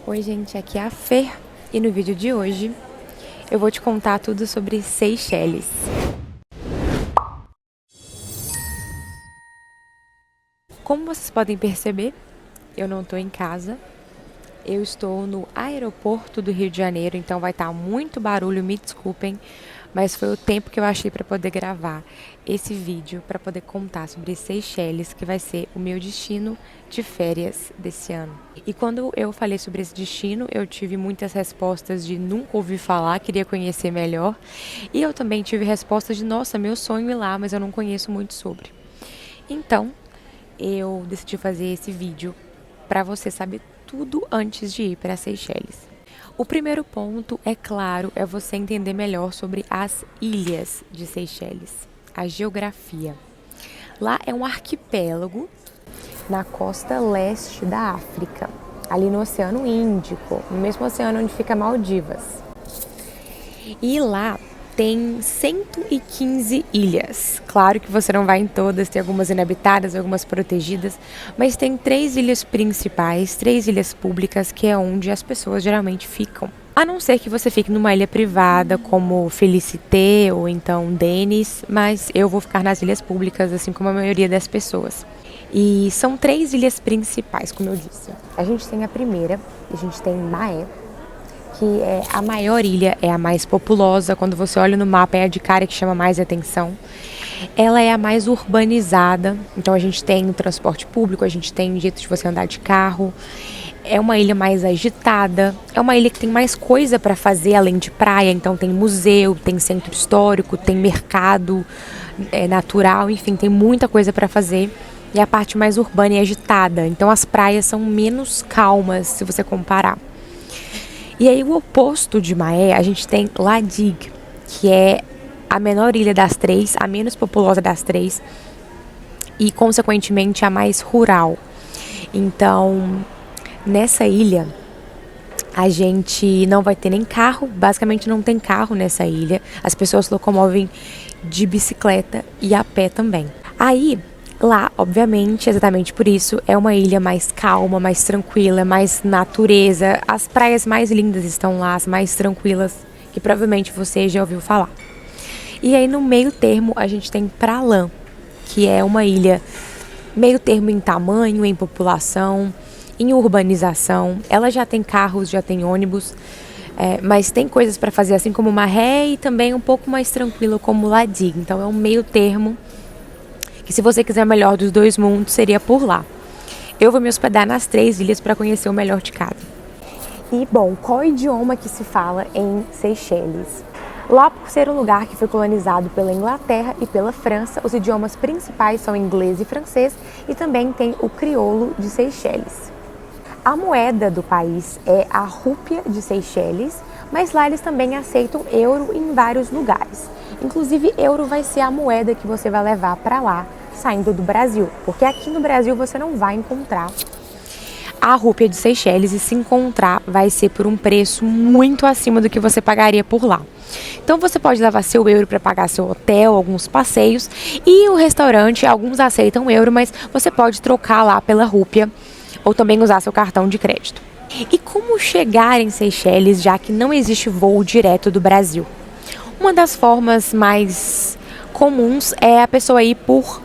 Oi gente, aqui é a Fer e no vídeo de hoje eu vou te contar tudo sobre Seychelles. Como vocês podem perceber, eu não estou em casa, eu estou no aeroporto do Rio de Janeiro, então vai estar muito barulho, me desculpem, mas foi o tempo que eu achei para poder gravar esse vídeo, para poder contar sobre Seychelles, que vai ser o meu destino de férias desse ano. E quando eu falei sobre esse destino, eu tive muitas respostas de nunca ouvi falar, queria conhecer melhor. E eu também tive respostas de, nossa, meu sonho ir lá, mas eu não conheço muito sobre. Então, eu decidi fazer esse vídeo para você saber tudo antes de ir para Seychelles. O primeiro ponto, é claro, é você entender melhor sobre as ilhas de Seychelles, a geografia. Lá é um arquipélago na costa leste da África, ali no Oceano Índico, no mesmo oceano onde fica Maldivas. E lá tem 115 ilhas. Claro que você não vai em todas, tem algumas inabitadas, algumas protegidas, mas tem 3 ilhas principais, 3 ilhas públicas, que é onde as pessoas geralmente ficam. A não ser que você fique numa ilha privada, como Felicité ou então Denis, mas eu vou ficar nas ilhas públicas, assim como a maioria das pessoas. E são 3 ilhas principais, como eu disse. A gente tem a primeira, a gente tem Mahé, que é a maior ilha, é a mais populosa. Quando você olha no mapa, é a de cara que chama mais atenção. Ela é a mais urbanizada, então a gente tem o transporte público, a gente tem jeito de você andar de carro. É uma ilha mais agitada, é uma ilha que tem mais coisa para fazer além de praia, então tem museu, tem centro histórico, tem mercado natural, enfim, tem muita coisa para fazer. E a parte mais urbana e agitada, então as praias são menos calmas se você comparar. E aí o oposto de Mahé, a gente tem La Digue, que é a menor ilha das 3, a menos populosa das 3 e consequentemente a mais rural. Então, nessa ilha a gente não vai ter nem carro, basicamente não tem carro nessa ilha. As pessoas se locomovem de bicicleta e a pé também. Aí, lá, obviamente, exatamente por isso, é uma ilha mais calma, mais tranquila, mais natureza. As praias mais lindas estão lá, as mais tranquilas, que provavelmente você já ouviu falar. E aí no meio termo a gente tem Praslin, que é uma ilha meio termo em tamanho, em população, em urbanização. Ela já tem carros, já tem ônibus, mas tem coisas para fazer assim como Mahé e também um pouco mais tranquilo como La Digue. Então é um meio termo que, se você quiser o melhor dos dois mundos, seria por lá. Eu vou me hospedar nas 3 ilhas para conhecer o melhor de cada. E, bom, qual é o idioma que se fala em Seychelles? Lá, por ser um lugar que foi colonizado pela Inglaterra e pela França, os idiomas principais são inglês e francês, e também tem o crioulo de Seychelles. A moeda do país é a rúpia de Seychelles, mas lá eles também aceitam euro em vários lugares. Inclusive, euro vai ser a moeda que você vai levar para lá, saindo do Brasil, porque aqui no Brasil você não vai encontrar a rúpia de Seychelles, e se encontrar vai ser por um preço muito acima do que você pagaria por lá. Então você pode levar seu euro para pagar seu hotel, alguns passeios, e o restaurante, alguns aceitam euro, mas você pode trocar lá pela rúpia ou também usar seu cartão de crédito. E como chegar em Seychelles, já que não existe voo direto do Brasil? Uma das formas mais comuns é a pessoa ir por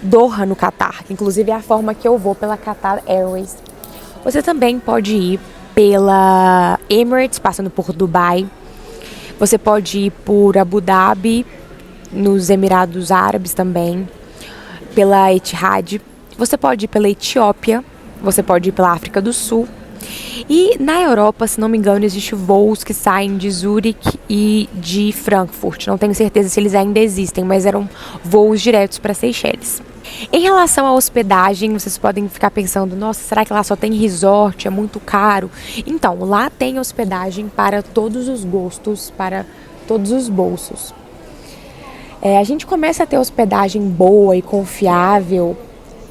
Doha, no Catar, que inclusive é a forma que eu vou, pela Qatar Airways. Você também pode ir pela Emirates, passando por Dubai. Você pode ir por Abu Dhabi, nos Emirados Árabes também, pela Etihad. Você pode ir pela Etiópia, você pode ir pela África do Sul. E na Europa, se não me engano, existem voos que saem de Zurique e de Frankfurt. Não tenho certeza se eles ainda existem, mas eram voos diretos para Seychelles. Em relação à hospedagem, vocês podem ficar pensando, nossa, será que lá só tem resort? É muito caro? Então, lá tem hospedagem para todos os gostos, para todos os bolsos. A gente começa a ter hospedagem boa e confiável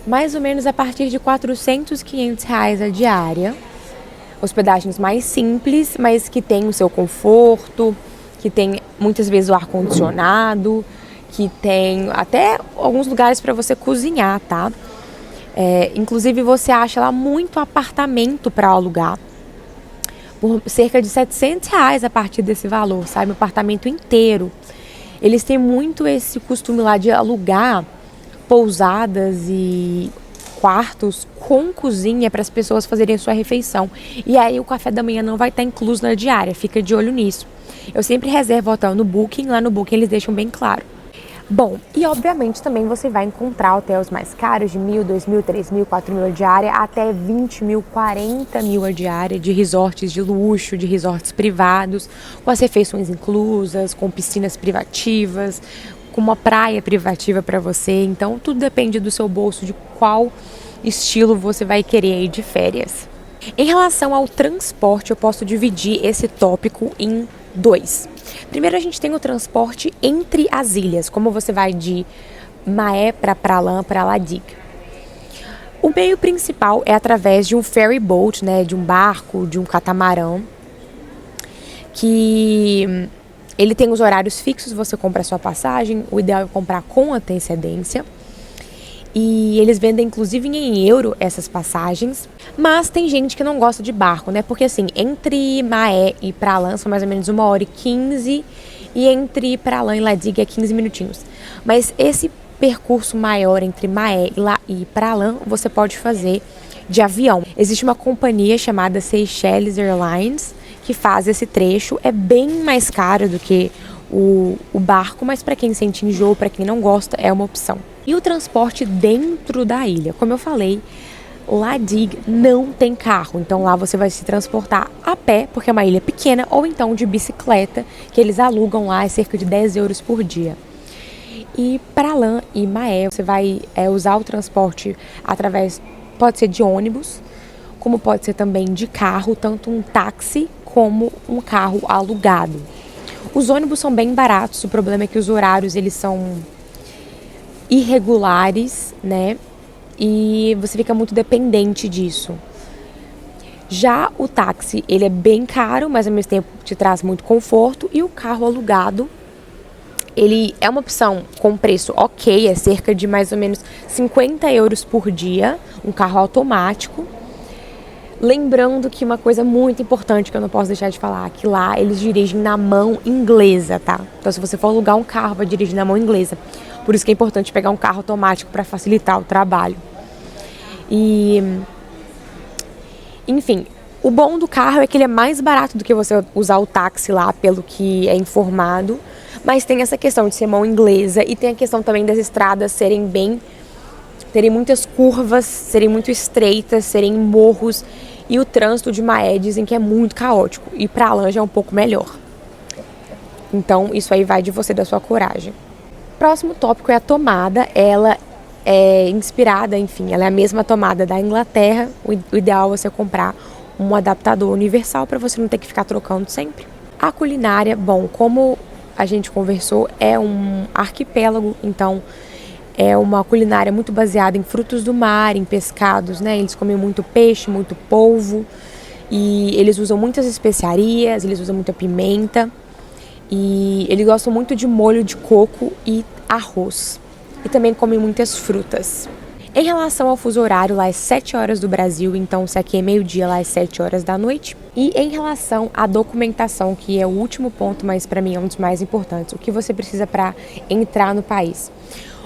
mais ou menos a partir de 400, 500 reais a diária. Hospedagens mais simples, mas que tem o seu conforto, que tem muitas vezes o ar-condicionado, que tem até alguns lugares para você cozinhar, tá? Inclusive você acha lá muito apartamento para alugar. por cerca de R$ 700 a partir desse valor, sabe? Um apartamento inteiro. Eles têm muito esse costume lá de alugar pousadas e quartos com cozinha para as pessoas fazerem a sua refeição. E aí o café da manhã não vai estar incluso na diária, fica de olho nisso. Eu sempre reservo hotel no Booking, lá no Booking eles deixam bem claro. Bom, e obviamente também você vai encontrar hotéis mais caros de 1.000, 2.000, 3.000, 4.000 a diária, até 20.000, 40.000 a diária, de resorts de luxo, de resorts privados, com as refeições inclusas, com piscinas privativas, com uma praia privativa para você. Então tudo depende do seu bolso, de qual estilo você vai querer ir de férias. Em relação ao transporte, eu posso dividir esse tópico em dois. Primeiro, a gente tem o transporte entre as ilhas, como você vai de Mahé para Praslin, para La Digue. O meio principal é através de um ferry boat, né, de um barco, de um catamarã, que ele tem os horários fixos, você compra a sua passagem, o ideal é comprar com antecedência. E eles vendem inclusive em euro essas passagens. Mas tem gente que não gosta de barco, né? Porque assim, entre Mahé e Praslin são mais ou menos 1h15. E entre Praslin e La Digue é 15 minutinhos. Mas esse percurso maior entre Mahé e Praslin você pode fazer de avião. Existe uma companhia chamada Seychelles Airlines que faz esse trecho. É bem mais caro do que o barco, mas para quem sente enjoo, para quem não gosta, é uma opção. E o transporte dentro da ilha, como eu falei, La Digue não tem carro, então lá você vai se transportar a pé, porque é uma ilha pequena, ou então de bicicleta, que eles alugam lá, é cerca de 10 euros por dia. E Praslin e Mahé, você vai usar o transporte através, pode ser de ônibus, como pode ser também de carro, tanto um táxi como um carro alugado. Os ônibus são bem baratos, o problema é que os horários eles são irregulares, né? E você fica muito dependente disso. Já o táxi, ele é bem caro, mas ao mesmo tempo te traz muito conforto. E o carro alugado, ele é uma opção com preço ok, é cerca de mais ou menos 50 euros por dia, um carro automático. Lembrando que uma coisa muito importante que eu não posso deixar de falar, que lá eles dirigem na mão inglesa, tá? Então se você for alugar um carro, vai dirigir na mão inglesa. Por isso que é importante pegar um carro automático para facilitar o trabalho. E, enfim, o bom do carro é que ele é mais barato do que você usar o táxi lá, pelo que é informado. Mas tem essa questão de ser mão inglesa e tem a questão também das estradas terem muitas curvas, serem muito estreitas, serem morros. E o trânsito de Mahé dizem que é muito caótico. E Praslin já é um pouco melhor. Então isso aí vai de você, da sua coragem. Próximo tópico é a tomada. Ela é inspirada, enfim, ela é a mesma tomada da Inglaterra. O ideal é você comprar um adaptador universal para você não ter que ficar trocando sempre. A culinária, bom, como a gente conversou, é um arquipélago, então é uma culinária muito baseada em frutos do mar, em pescados, né? Eles comem muito peixe, muito polvo e eles usam muitas especiarias, eles usam muita pimenta e eles gostam muito de molho de coco e arroz. E também comem muitas frutas. Em relação ao fuso horário, lá é 7 horas do Brasil, então se aqui é meio-dia, lá é 7 horas da noite. E em relação à documentação, que é o último ponto, mas para mim é um dos mais importantes, o que você precisa para entrar no país?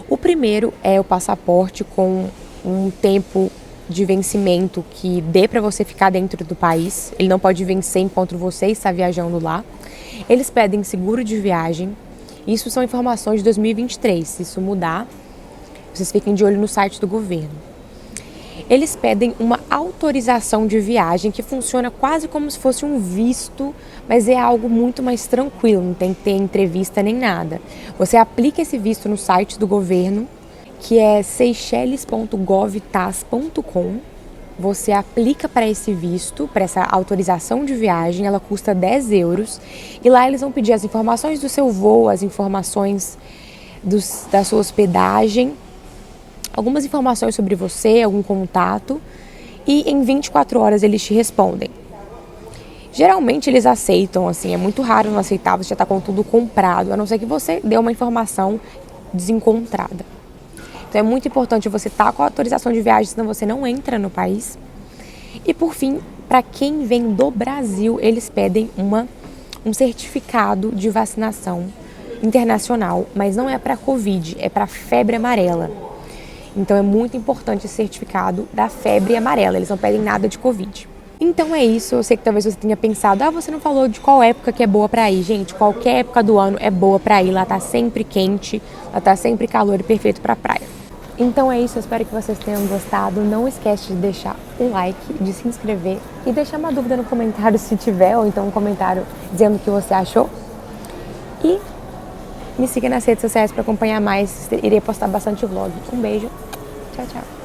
O primeiro é o passaporte com um tempo de vencimento que dê para você ficar dentro do país. Ele não pode vencer enquanto você está viajando lá. Eles pedem seguro de viagem. Isso são informações de 2023. Se isso mudar, vocês fiquem de olho no site do governo. Eles pedem uma autorização de viagem que funciona quase como se fosse um visto, mas é algo muito mais tranquilo, não tem que ter entrevista nem nada. Você aplica esse visto no site do governo, que é seychelles.govtas.com. Você aplica para esse visto, para essa autorização de viagem, ela custa 10 euros. E lá eles vão pedir as informações do seu voo, as informações da sua hospedagem, algumas informações sobre você, algum contato, e em 24 horas eles te respondem. Geralmente eles aceitam, assim, é muito raro não aceitar, você já está com tudo comprado, a não ser que você dê uma informação desencontrada. Então é muito importante você estar com a autorização de viagem, senão você não entra no país. E por fim, Para quem vem do Brasil, eles pedem um certificado de vacinação internacional, mas não é para Covid, é para febre amarela. Então é muito importante esse certificado da febre amarela, eles não pedem nada de Covid. Então é isso, eu sei que talvez você tenha pensado, você não falou de qual época que é boa pra ir. Gente, qualquer época do ano é boa pra ir, lá tá sempre quente, lá tá sempre calor e perfeito pra praia. Então é isso, eu espero que vocês tenham gostado. Não esquece de deixar um like, de se inscrever e deixar uma dúvida no comentário se tiver, ou então um comentário dizendo o que você achou. E me siga nas redes sociais para acompanhar mais, irei postar bastante vlog. Um beijo, tchau, tchau.